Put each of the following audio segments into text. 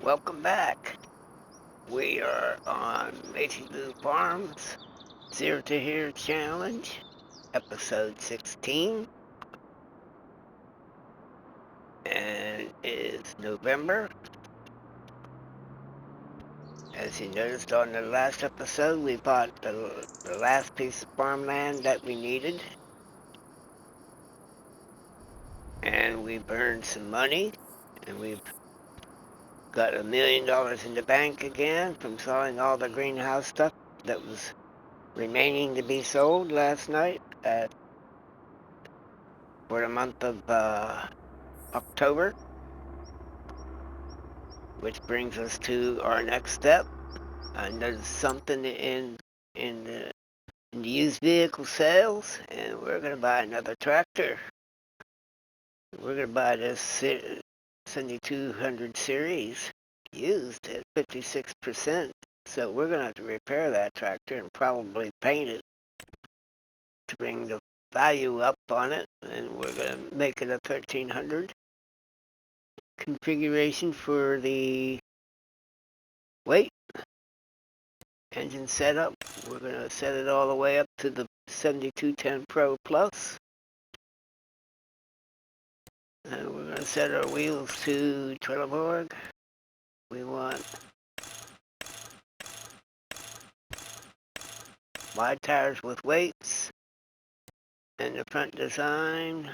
Welcome back. We are on Maizy Farms Zero to Hero Challenge, episode 16. And it is November. As you noticed on the last episode, we bought the last piece of farmland that we needed. And we burned some money. And we've got $1 million in the bank again from selling all the greenhouse stuff that was remaining to be sold last night for the month of October, which brings us to our next step. I noticed something in the used vehicle sales, and we're going to buy another tractor. We're going to buy this 7200 series used at 56%. So we're going to have to repair that tractor and probably paint it to bring the value up on it, and we're going to make it a 1300 configuration for the weight engine setup. We're going to set it all the way up to the 7210 Pro Plus. And we're going to set our wheels to Trelleborg. We want wide tires with weights. And the front design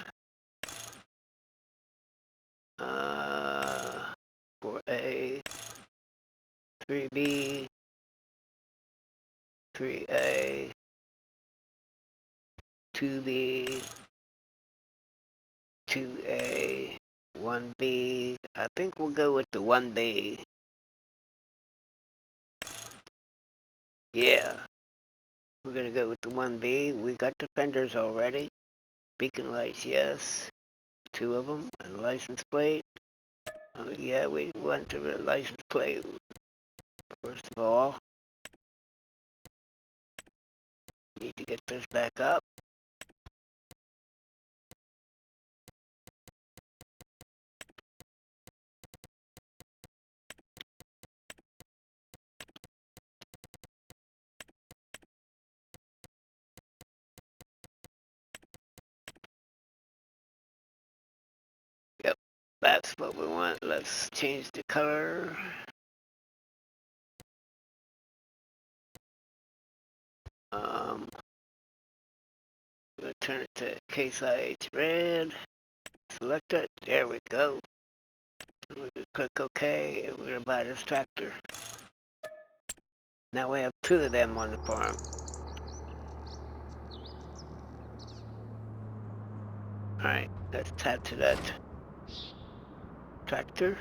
for a 3B, 3A, 2B, 2A, 1B. I think we'll go with the 1B. Yeah, we're going to go with the 1B. We got the fenders already. Beacon lights, yes. 2 of them. And license plate. Oh, yeah, we went to the license plate. First of all, need to get this back up. Yep, that's what we want. Let's change the color. I'm going to turn it to Case IH red. Select it. There we go. We're going to click OK, and we're going to buy this tractor. Now we have 2 of them on the farm. Alright, let's tap to that tractor.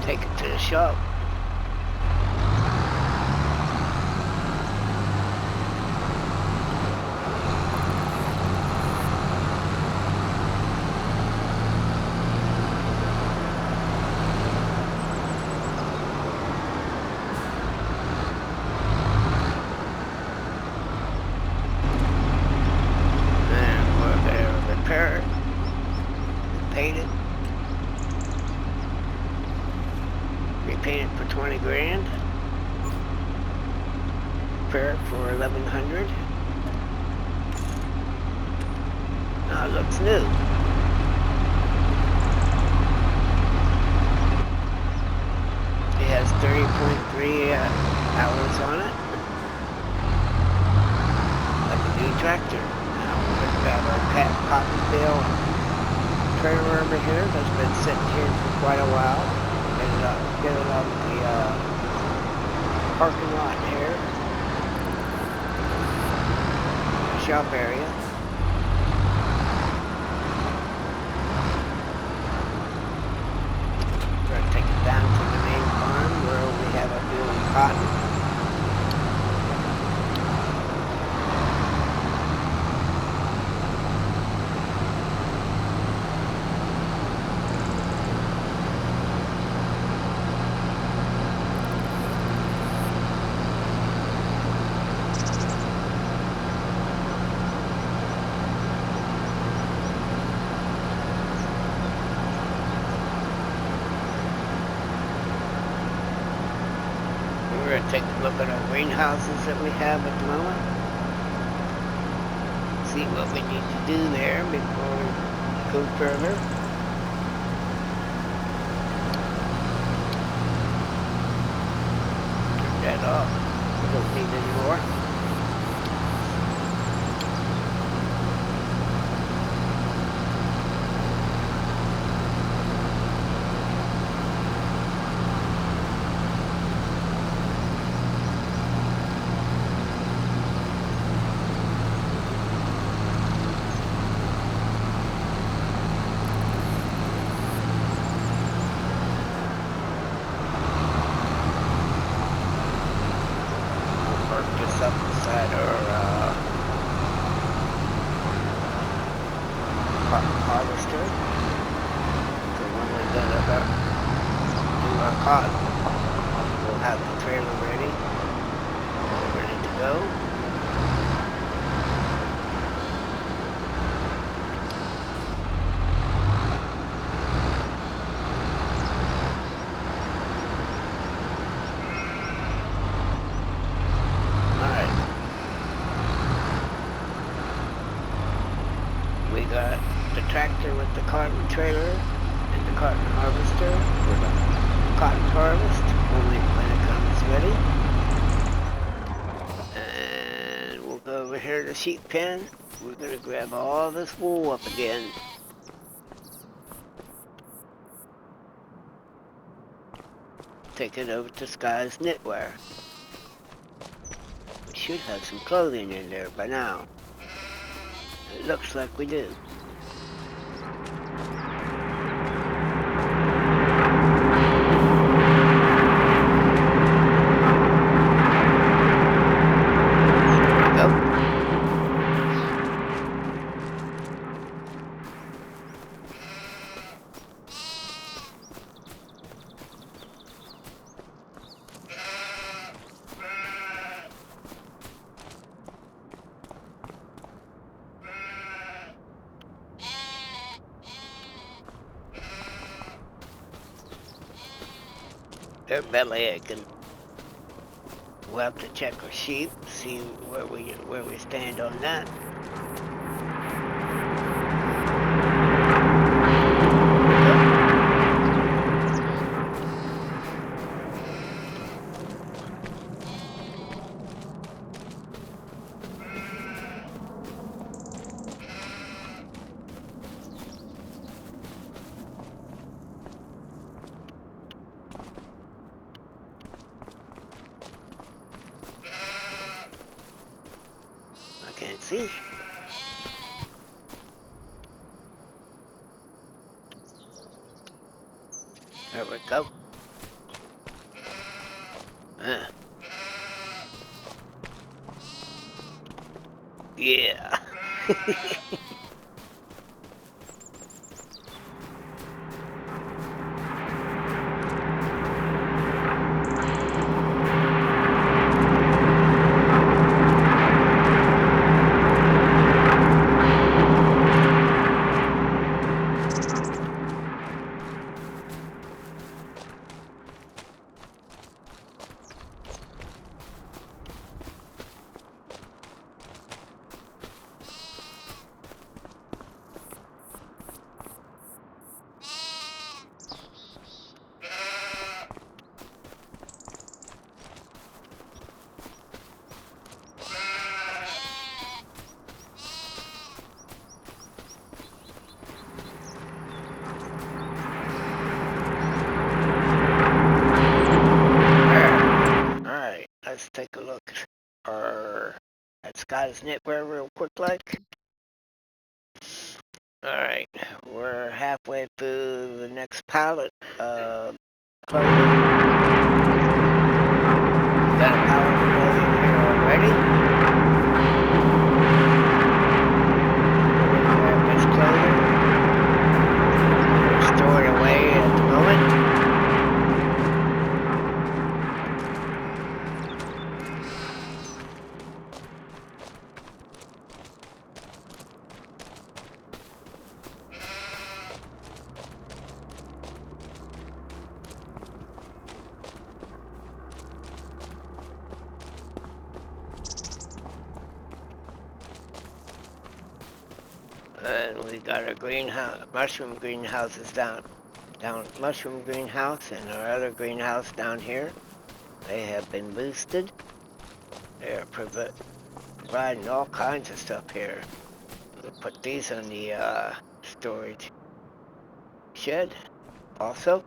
Take it to the shop. Paint it. Repaint it for 20 grand. Repair it for 1100. Now it looks new. It has 30.3 hours on it. Like a new tractor. Now we've got our cotton bale trailer over here that's been sitting here for quite a while. Get it out of the parking lot here. Shop area. We're going to take it down to the main farm where we have a field of cotton. We're going to take a look at our greenhouses that we have at the moment. See what we need to do there before we go further. Turn that off. We don't need any more. Up beside our cotton harvester. So when we're done with do our cotton, we'll have the trailer ready to go. We got the tractor with the cotton trailer and the cotton harvester for the cotton harvest only when it comes ready. And we'll go over here to the sheep pen. We're going to grab all this wool up again. Take it over to Sky's Knitwear. We should have some clothing in there by now. It looks like we do. There we go. They're belly aching. We'll have to check our sheep, see where we stand on that. Can't see. There we go. Yeah. Let's take a look at Sky's Knitwear real quick like. Alright, we're halfway through the next pallet of clothing. We've got a pallet of clothing here already. We're going to grab this clothing. We're stored away at the moment. And we got our greenhouse, mushroom greenhouses down mushroom greenhouse and our other greenhouse down here. They have been boosted. They're providing all kinds of stuff here. We'll put these on the storage shed also.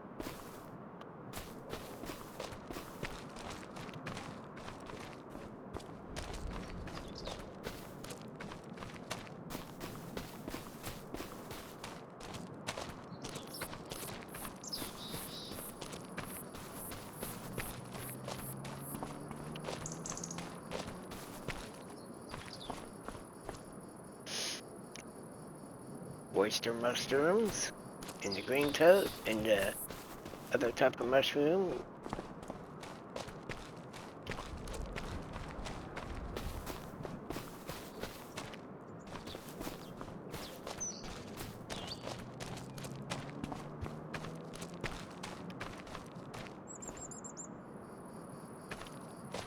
Oyster mushrooms in the green toad and the other type of mushroom.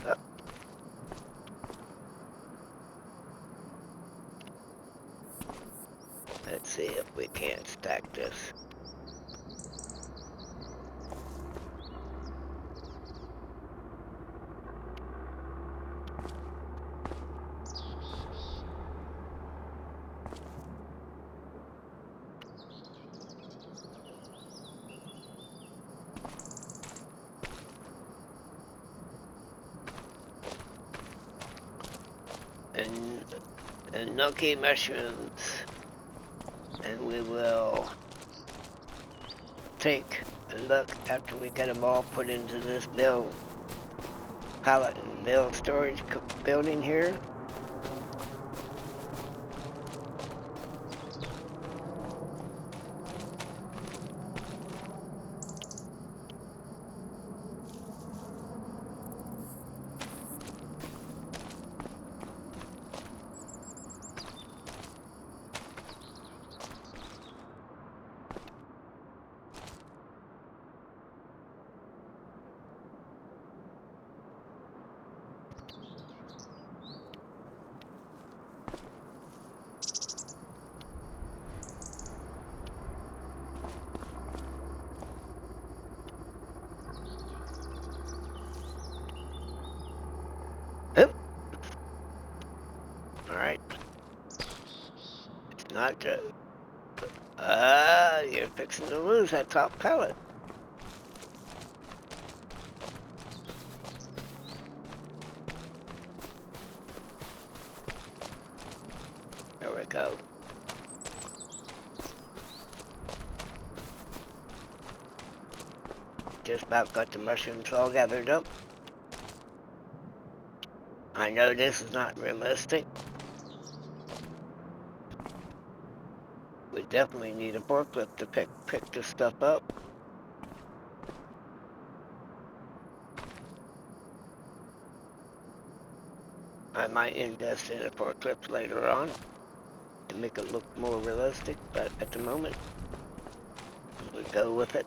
Oh, let's see if we can't stack this. And gnocchi mushrooms. And we will take a look after we get them all put into this pallet and build storage building here. Oop. Alright. It's not good. You're fixing to lose that top pallet. There we go. Just about got the mushrooms all gathered up. I know this is not realistic. We definitely need a forklift to pick this stuff up. I might invest in a forklift later on to make it look more realistic, but at the moment, we go with it.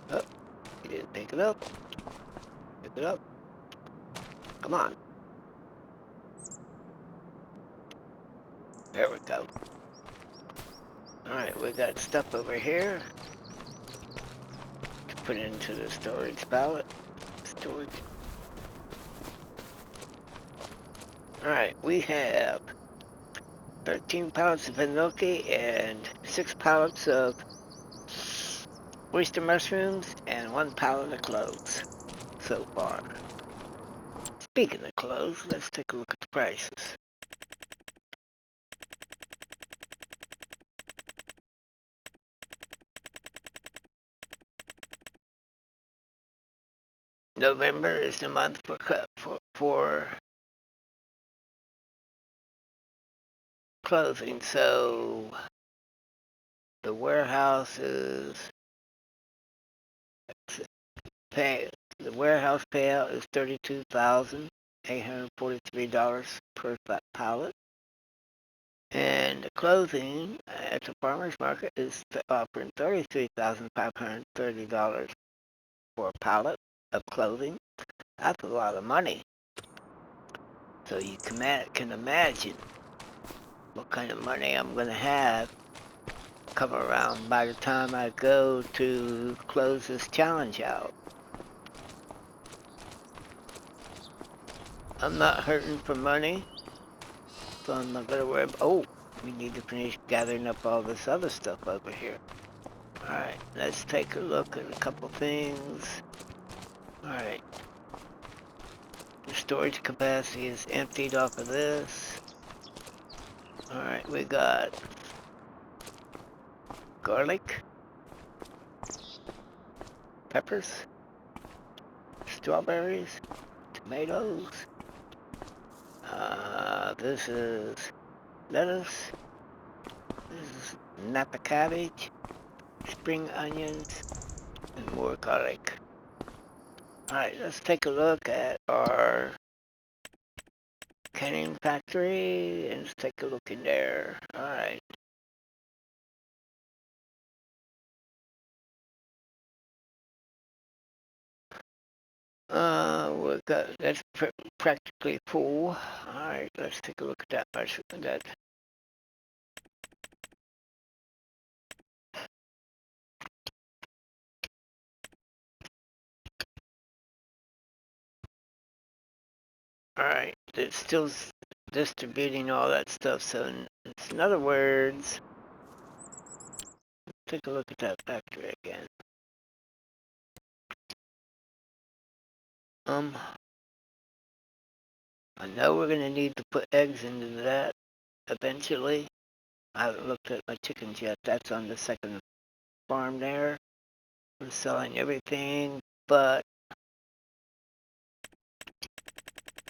Oh, you didn't pick it up. Pick it up. Come on. There we go. Alright, we got stuff over here to put into the storage pallet. Storage. Alright, we have 13 pallets of gnocchi and 6 pallets of oyster mushrooms and 1 pallet of cloves so far. Speaking of cloves, let's take a look at the prices. November is the month for closing, so the warehouse is the warehouse payout is $32,843 per pallet. And the clothing at the farmer's market is offering $33,530 for a pallet of clothing. That's a lot of money. So you can imagine what kind of money I'm going to have come around by the time I go to close this challenge out. I'm not hurting for money, so I'm not going to worry about, oh, we need to finish gathering up all this other stuff over here. Alright, let's take a look at a couple things. Alright. The storage capacity is emptied off of this. Alright, we got garlic, peppers, strawberries, tomatoes. This is lettuce. This is Napa cabbage, spring onions, and more garlic. Alright, let's take a look at our canning factory and let's take a look in there. Alright. We got that's practically full. Alright, let's take a look at that much of that. Alright, it's still distributing all that stuff, so in other words, take a look at that factory again. I know we're gonna need to put eggs into that eventually. I haven't looked at my chickens yet. That's on the second farm there. I'm selling everything, but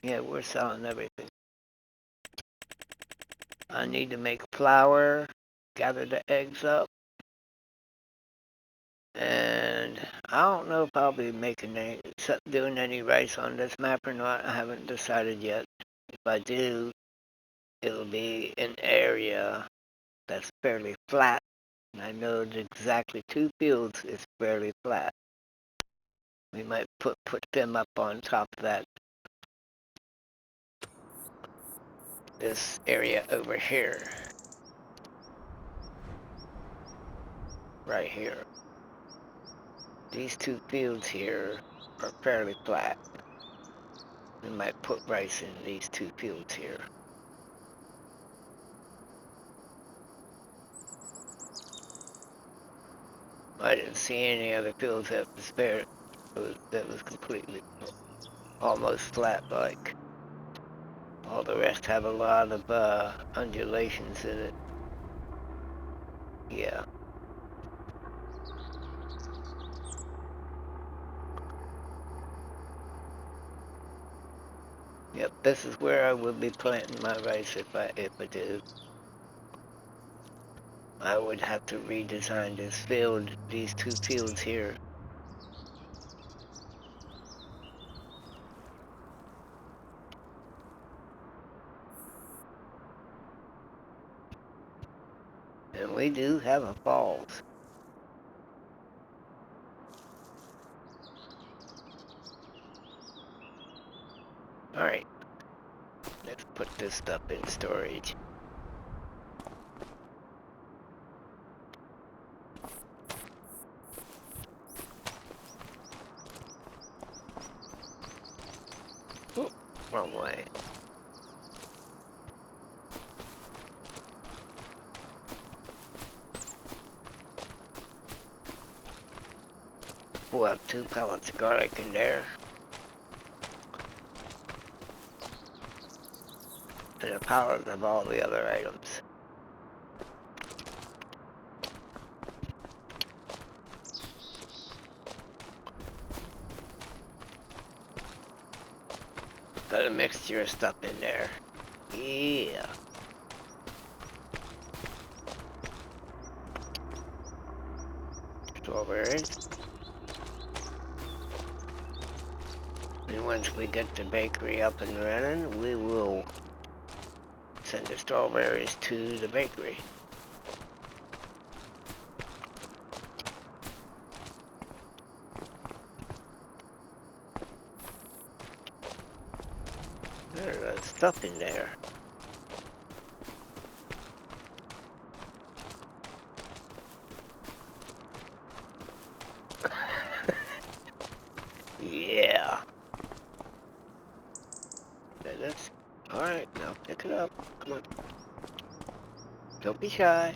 yeah, we're selling everything. I need to make flour, gather the eggs up, and I don't know if I'll be doing any rice on this map or not. I haven't decided yet. If I do, it'll be an area that's fairly flat. And I know that exactly 2 fields is fairly flat. We might put them up on top of this area over here. Right here. These 2 fields here are fairly flat. We might put rice in these 2 fields here. I didn't see any other fields that was fair, that was completely almost flat like. All the rest have a lot of undulations in it. Yeah. Yep, this is where I would be planting my rice if I do. I would have to redesign this field, these 2 fields here. And we do have a falls. Alright. Let's put this stuff in storage. Oop, wrong way. We'll have 2 pallets of garlic in there. And a pallet of all the other items. Got a mixture of stuff in there. Yeah. Strawberries. And once we get the bakery up and running, we will send the strawberries to the bakery. There's stuff in there. Yeah. That's alright. Now pick it up. Come on. Don't be shy.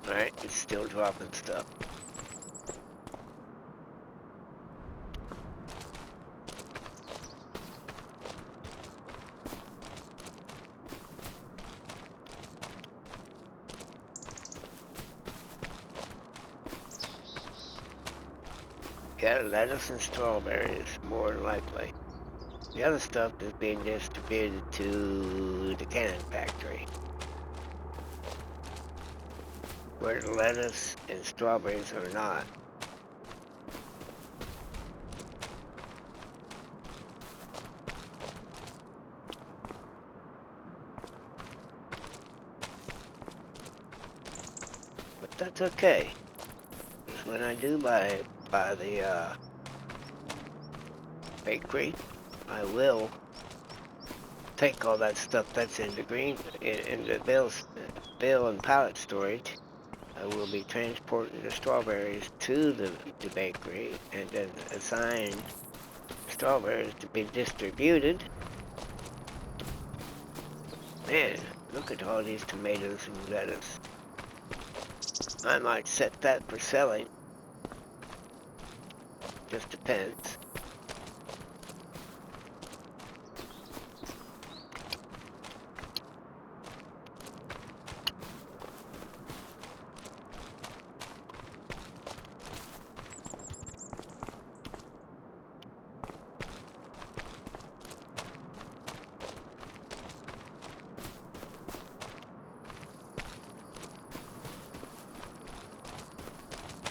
Alright, it's still dropping stuff. Yeah, lettuce and strawberries, more than likely. The other stuff is being distributed to the canning factory, where the lettuce and strawberries are not. But that's okay. Because when I do buy the bakery, I will take all that stuff that's in the in the bill and pallet storage. I will be transporting the strawberries to the bakery and then assign strawberries to be distributed. Man, look at all these tomatoes and lettuce. I might set that for selling. Just depends.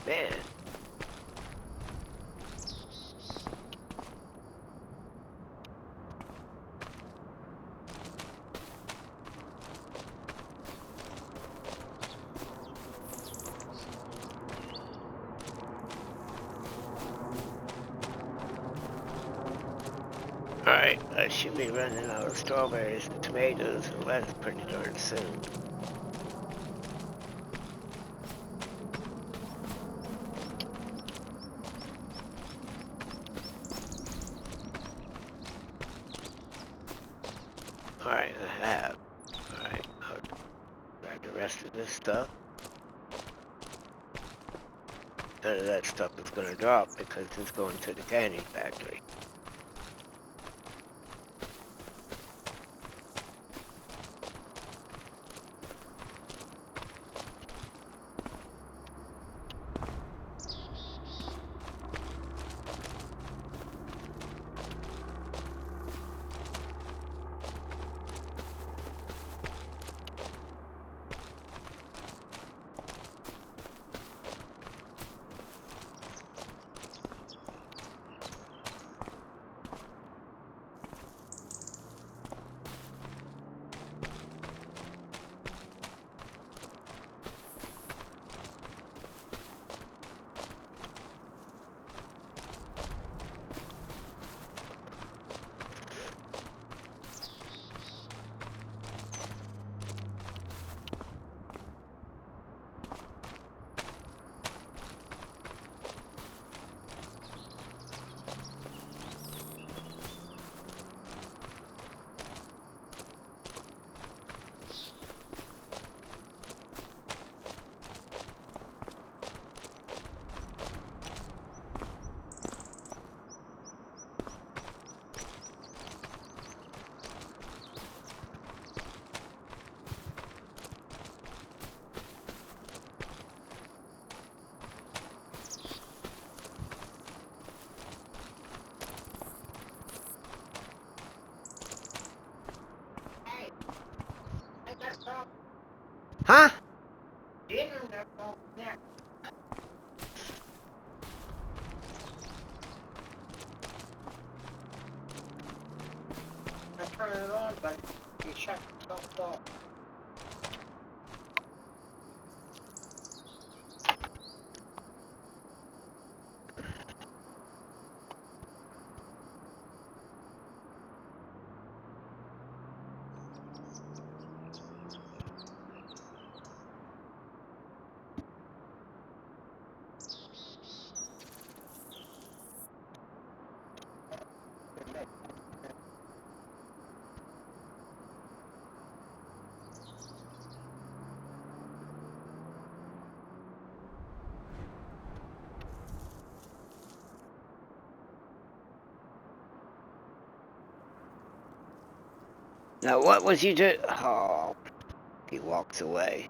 Man. Alright, I should be running out of strawberries and tomatoes and lettuce pretty darn soon. Alright, I have. Alright, I'll grab the rest of this stuff. None of that stuff is going to drop because it's going to the canning factory. Huh? turn it on, but you shut yourself off. Now, what was you doing? Oh, he walks away.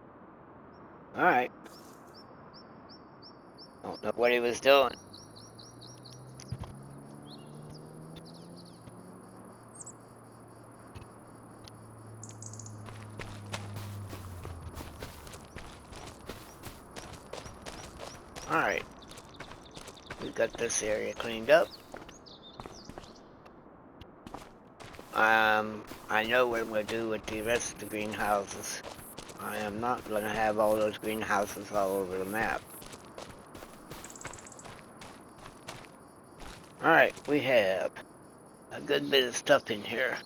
Alright. Don't know what he was doing. Alright. We got this area cleaned up. I know what I'm going to do with the rest of the greenhouses. I am not going to have all those greenhouses all over the map. Alright, we have a good bit of stuff in here.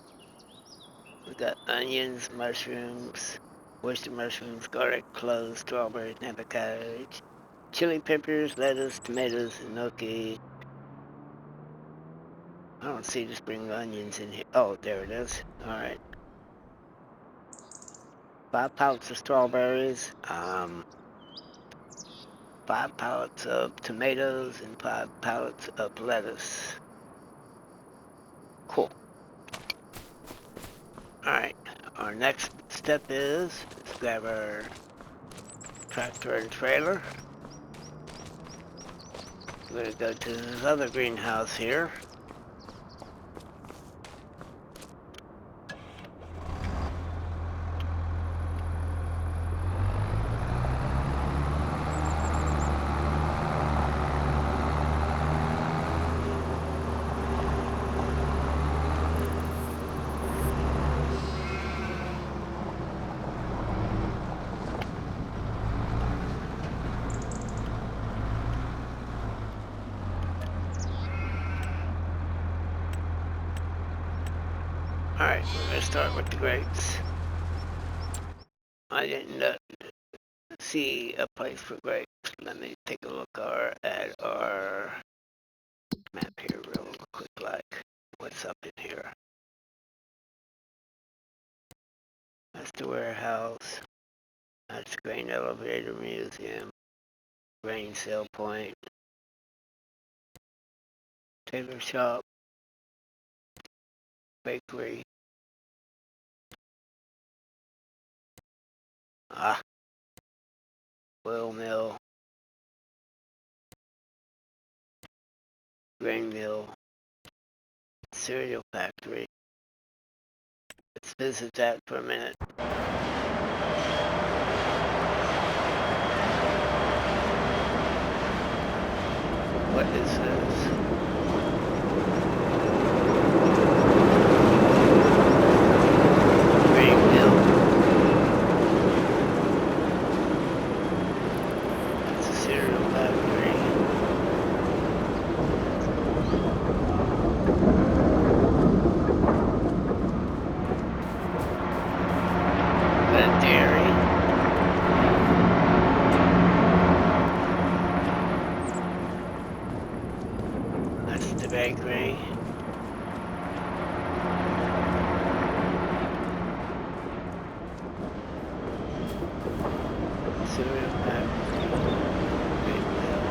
We got onions, mushrooms, oyster mushrooms, garlic, cloves, strawberries, napa cabbage, chili peppers, lettuce, tomatoes, gnocchi. I don't see the spring onions in here. Oh, there it is. Alright. 5 pallets of strawberries, 5 pallets of tomatoes, and 5 pallets of lettuce. Cool. Alright, our next step is let's grab our tractor and trailer. We're going to go to this other greenhouse here. Alright, we're going to start with the grapes. I didn't see a place for grapes. Let me take a look at our map here real quick, like what's up in here. That's the warehouse. That's the grain elevator museum. Grain sale point. Tailor shop. Bakery. Oil mill. Grain mill. Cereal factory. Let's visit that for a minute. What is this? Grain mill. It's a cereal factory. Got a dairy. That's the bakery. Cereal factory. Grain mill.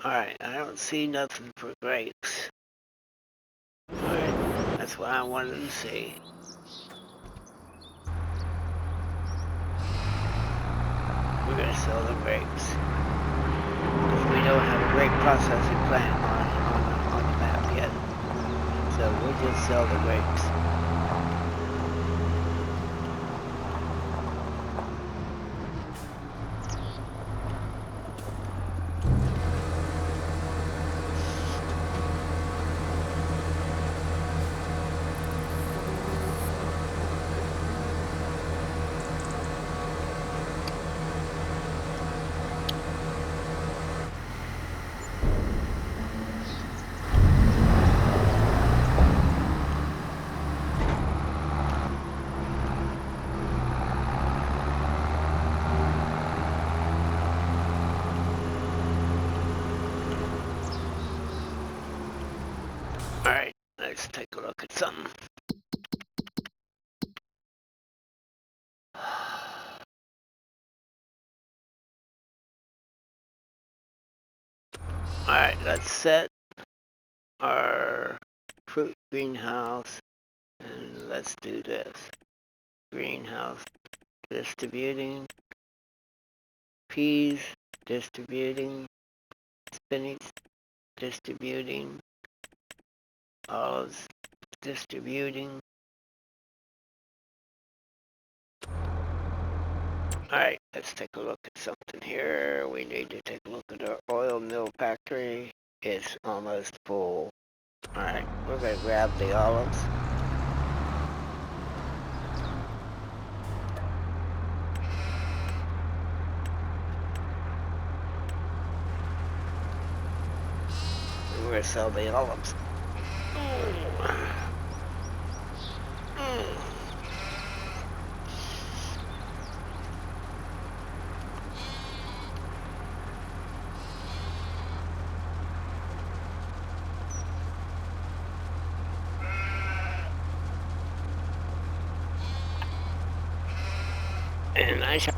Alright, I don't see nothing for grapes. Alright, that's what I wanted to see. We're gonna sell the grapes. Because we don't have a grape processing plant on the map yet. So we'll just sell the grapes. Alright, let's set our fruit greenhouse and let's do this. Greenhouse distributing, peas distributing, spinach distributing, olives distributing. Alright, let's take a look at something here. We need to take a look at our oil mill factory. It's almost full. Alright, we're going to grab the olives. We're going to sell the olives. And I shall.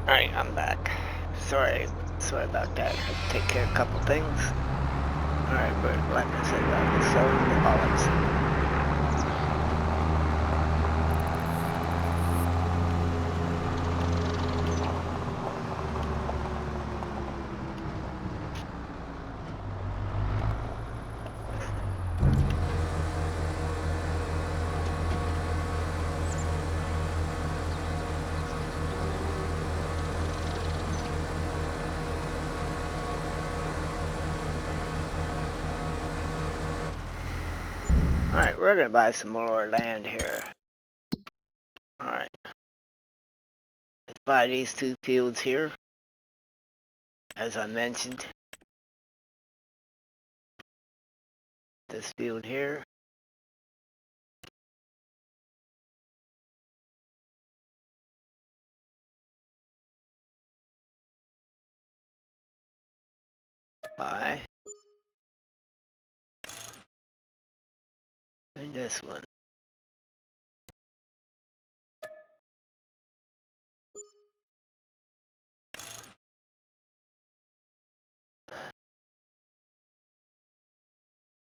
Alright, I'm back. Sorry about that. I had to take care of a couple things. Alright, but like I said, I'm selling the olives. Alright, we're gonna buy some more land here. Alright. Let's buy these 2 fields here. As I mentioned. This field here. Buy. And this one.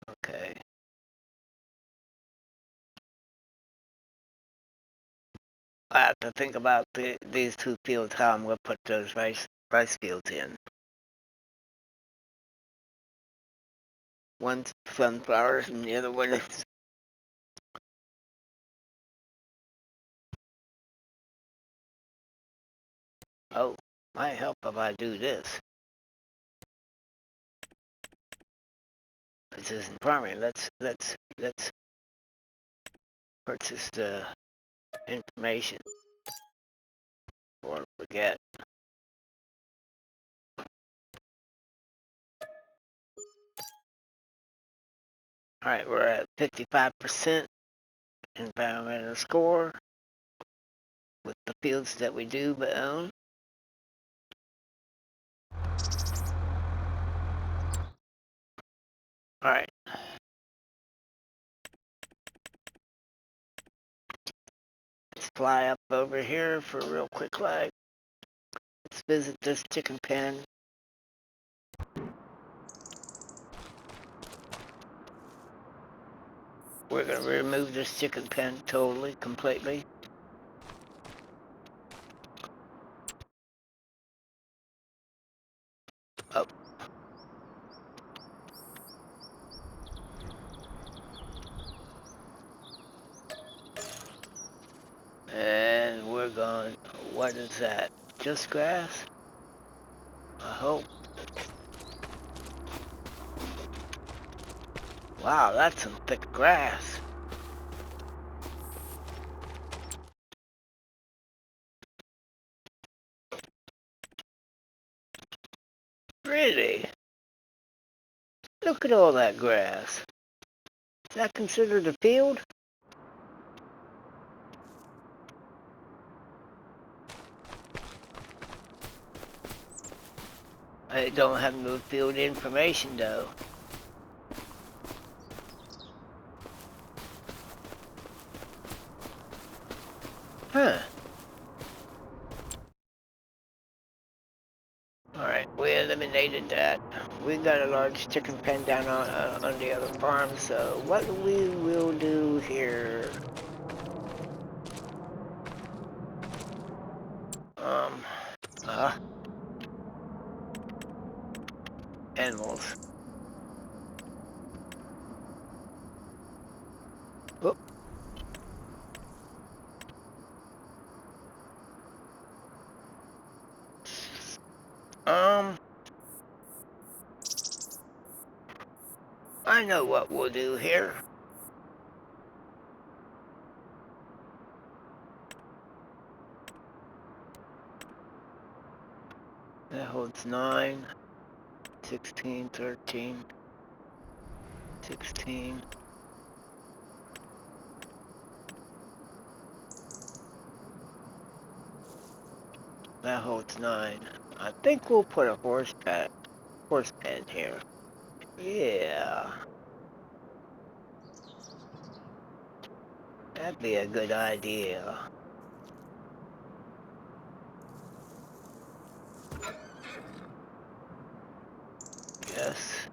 Okay. I have to think about these 2 fields, how I'm gonna put those rice fields in. One's sunflowers and the other one is... Oh, might help if I do this. This isn't farming. Let's purchase the information or forget. Alright, we're at 55% environmental score with the fields that we do own. Alright. Let's fly up over here for a real quick lag. Let's visit this chicken pen. We're going to remove this chicken pen totally, completely. Oh. And we're going, what is that? Just grass? I hope. Wow, that's some thick grass. Really? Look at all that grass. Is that considered a field? I don't have no field information though. Huh. Alright, we eliminated that. We got a large chicken pen down on the other farm, so what we will do here... Uh, animals. Whoop. I know what we'll do here. That holds 9, 16, 13, 16. That holds 9. I think we'll put a horse pen here. Yeah. That'd be a good idea. Yes.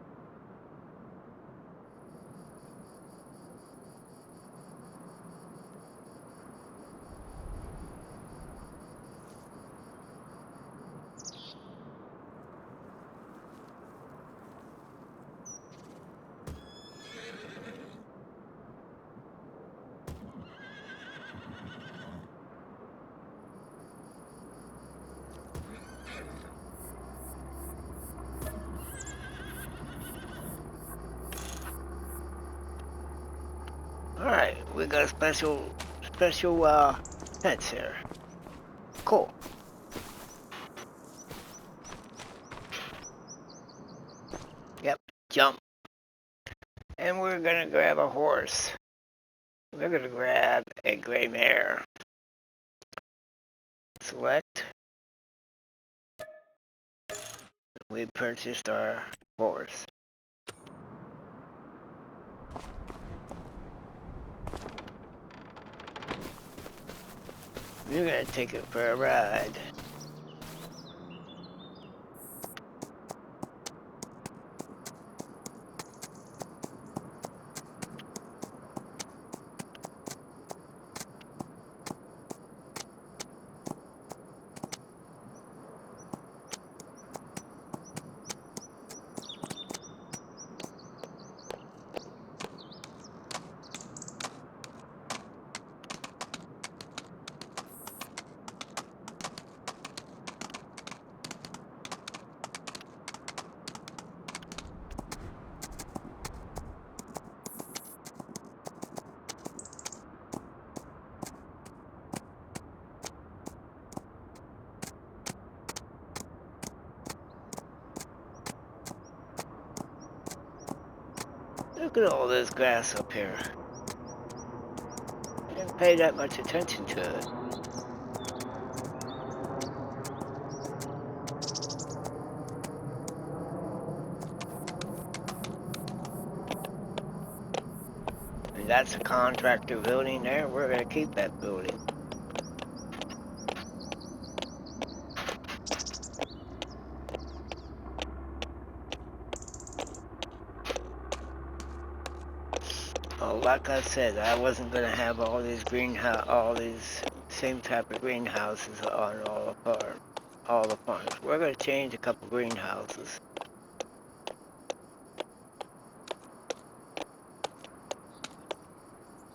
Alright, we got a special fence here. Cool. Yep, jump. And we're gonna grab a horse. We're gonna grab a gray mare. Select. We purchased our horse. You're gonna take it for a ride. Look at all this grass up here. I didn't pay that much attention to it. And that's a contractor building there. We're gonna keep that building. Oh, like I said, I wasn't gonna have all these same type of greenhouses on all the farms. We're gonna change a couple greenhouses.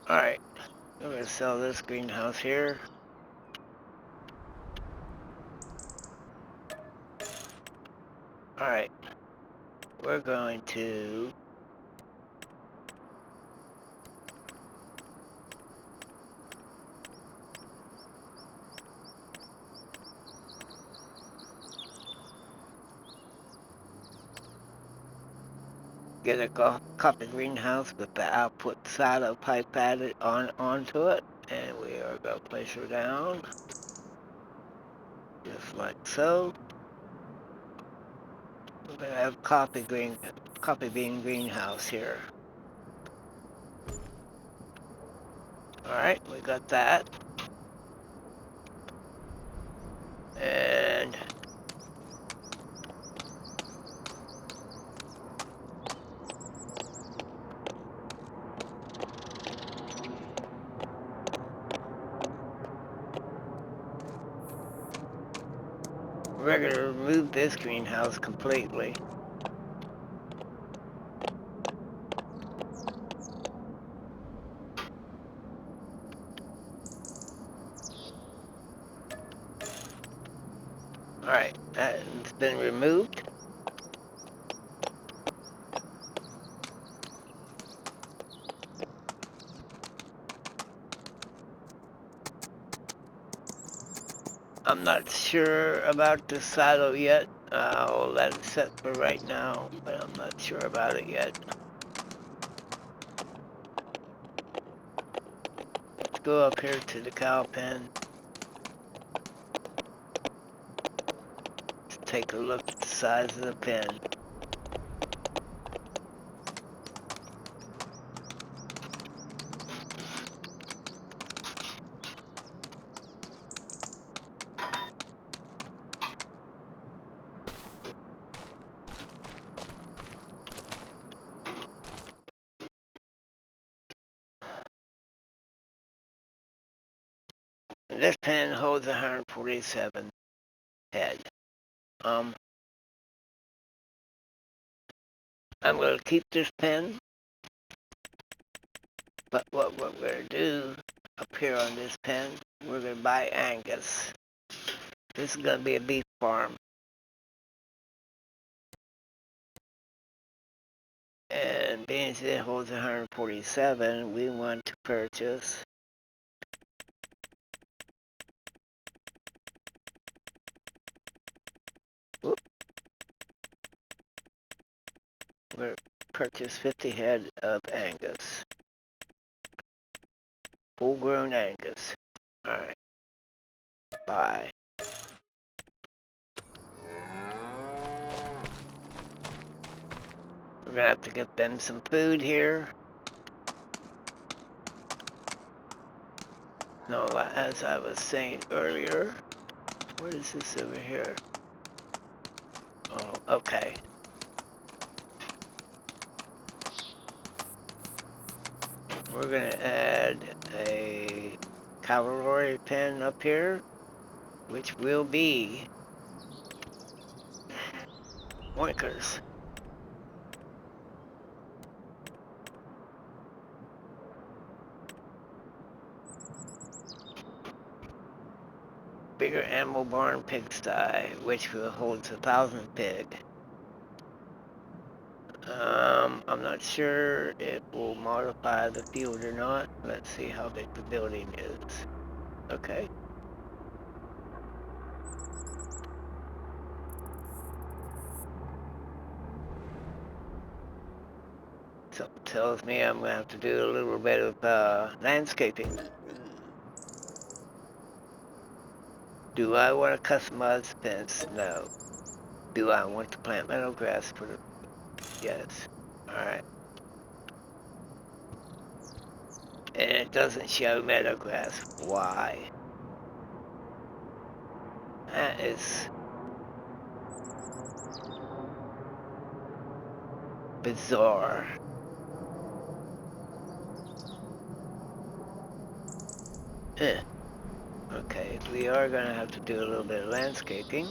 All right, we're gonna sell this greenhouse here. All right, we're going to get a copper greenhouse with the output silo pipe added onto it, and we are gonna place her down just like so. We're gonna have coffee bean greenhouse here. All right, we got that, and we're gonna remove this greenhouse completely. All right, that's been removed. I'm not sure about the silo yet. I'll let it set for right now, but I'm not sure about it yet. Let's go up here to the cow pen. Let's take a look at the size of the pen. This pen holds 147 head. I'm going to keep this pen, but what we're going to do up here on this pen, we're going to buy Angus. This is going to be a beef farm. And being that it holds 147, we want to purchase whoop, we're purchase 50 head of Angus. Full grown Angus. Alright. Bye. We're gonna have to get them some food here. No, as I was saying earlier, what is this over here? Oh, okay. We're gonna add a cavalry pen up here, which will be Moinkers. Bigger animal barn pigsty, which will hold 1,000 pig. I'm not sure it will modify the field or not. Let's see how big the building is. Okay. Something tells me I'm gonna have to do a little bit of landscaping. Do I want to customize the fence? No. Do I want to plant meadow grass for the... Yes. Alright. And it doesn't show meadow grass. Why? That is bizarre. Eh. Okay, we are gonna have to do a little bit of landscaping.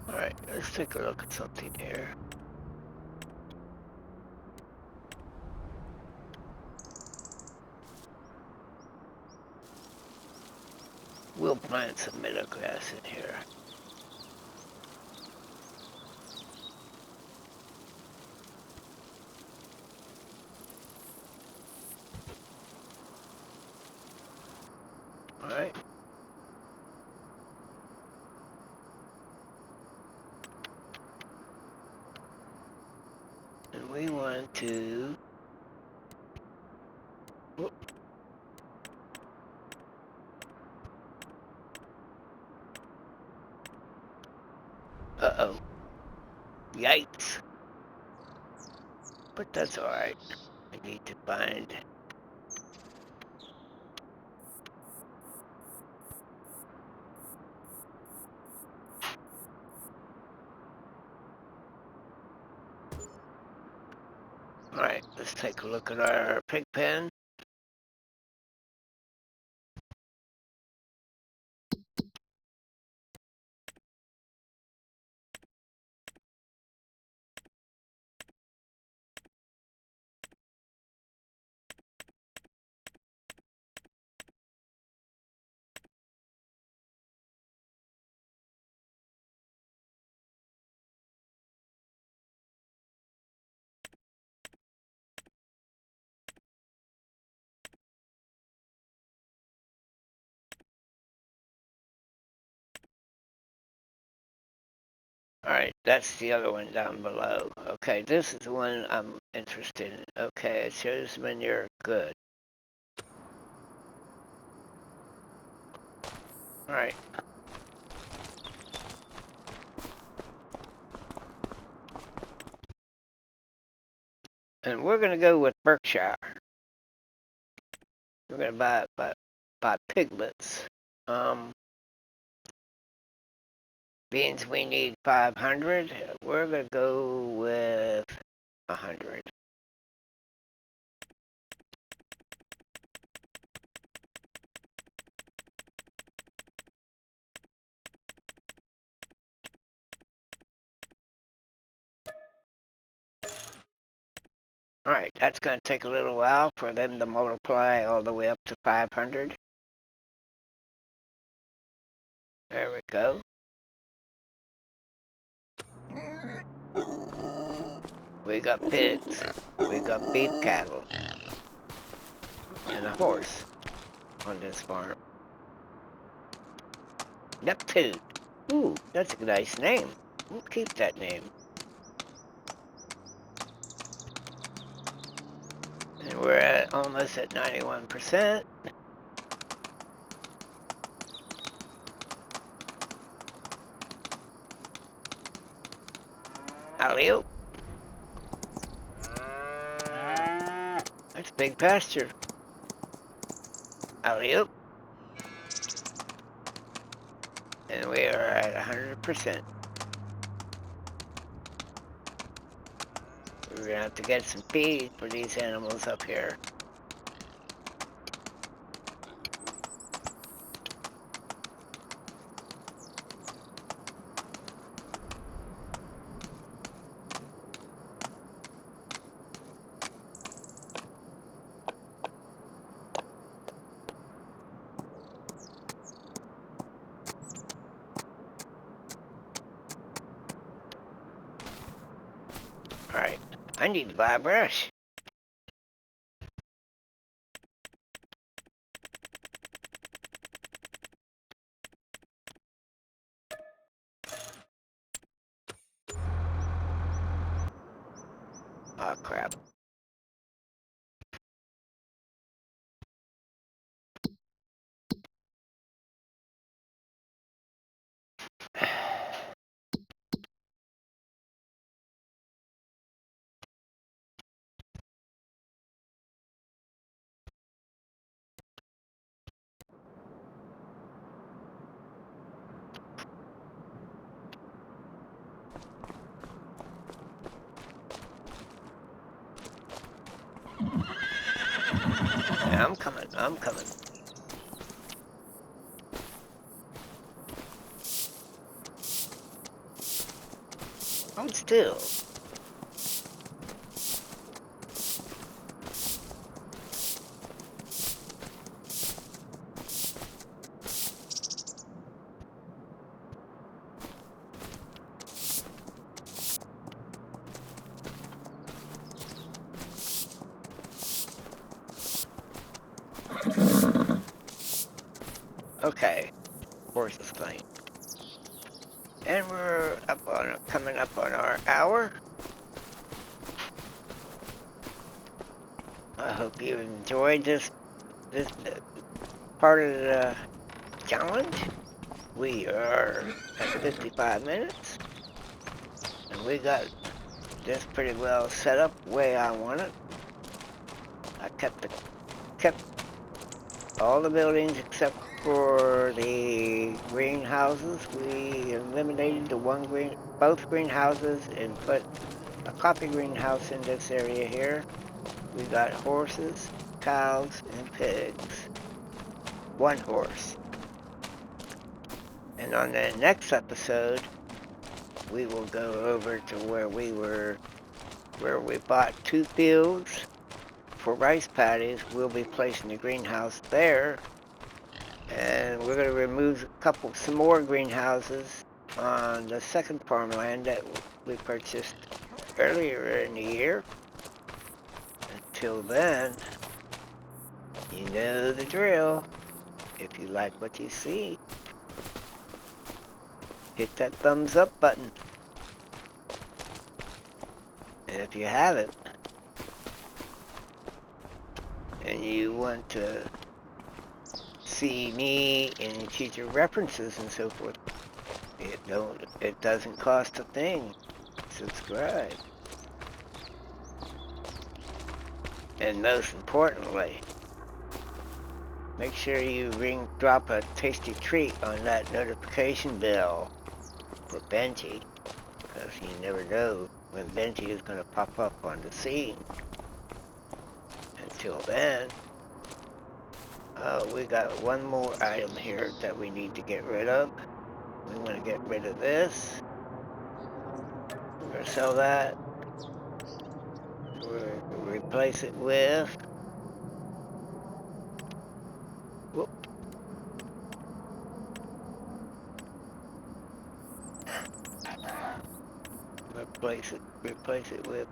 Alright, let's take a look at something here. We'll plant some meadow grass in here. Alright. And we want to... Whoop. Uh-oh. Yikes. But that's alright. I need to find... Alright, let's take a look at our pig pen. Alright, that's the other one down below. Okay, this is the one I'm interested in. Okay, it shows manure. Good. Alright. And we're going to go with Berkshire. We're going to buy piglets. Beans we need 500. We're going to go with 100. Alright, that's going to take a little while for them to multiply all the way up to 500. There we go. We got pigs. We got beef cattle. And a horse on this farm. Neptune. Ooh, that's a nice name. We'll keep that name. And we're at almost at 91%. Alley-oop. That's big pasture. Alley-oop. And we are at 100%. We're gonna have to get some feed for these animals up here. Alright, I need to buy a brush. Oh crap. Yeah, I'm coming. Hold still. Okay, horse is playing. And we're coming up on our hour. I hope you enjoyed this part of the challenge. We are at 55 minutes, and we got this pretty well set up the way I want it. I kept all the buildings except for the greenhouses. We eliminated both greenhouses and put a coffee greenhouse in this area here. We got horses, cows, and pigs. One horse. And on the next episode, we will go over to where we bought 2 fields for rice paddies. We'll be placing the greenhouse there. And we're going to remove some more greenhouses on the second farmland that we purchased earlier in the year. Until then, you know the drill. If you like what you see, hit that thumbs up button. And if you haven't, and you want to see me and future references and so forth, it doesn't cost a thing. Subscribe. And most importantly, make sure you drop a tasty treat on that notification bell for Benji, because you never know when Benji is going to pop up on the scene. Until then, we got one more item here that we need to get rid of. We want to get rid of this. We're going to sell that. We'll replace it with... Whoop. Replace it with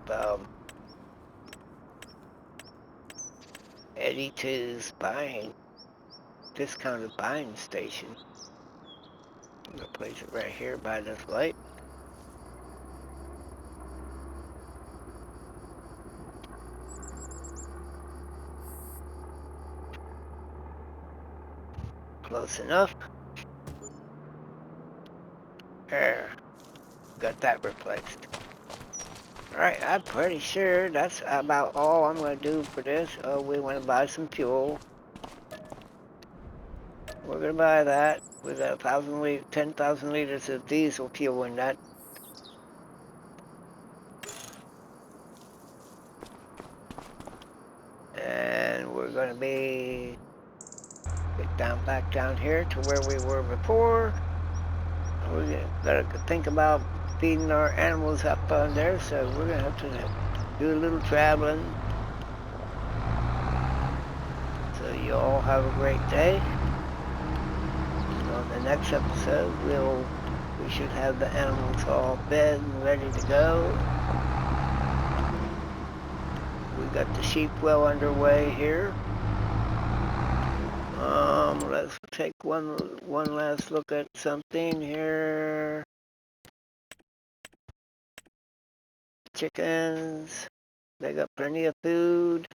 Eddie 2's discounted buying station. I'm going to place it right here by this light. Close enough. There. Got that replaced. Alright, I'm pretty sure that's about all I'm going to do for this. Oh, we want to buy some fuel. We're going to buy that. We got 10,000 liters of diesel fuel in that. And we're going to get back down here to where we were before. We got to think about feeding our animals up on there, so we're going to have to do a little traveling. So you all have a great day. And on the next episode, we should have the animals all fed and ready to go. We got the sheep well underway here. Let's take one last look at something here. Chickens, they got plenty of food.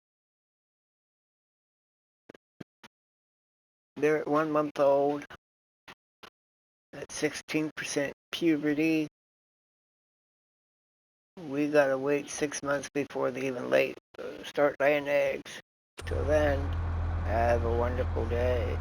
They're at 1 month old, at 16% puberty. We gotta wait 6 months before they even start laying eggs. Till then, have a wonderful day.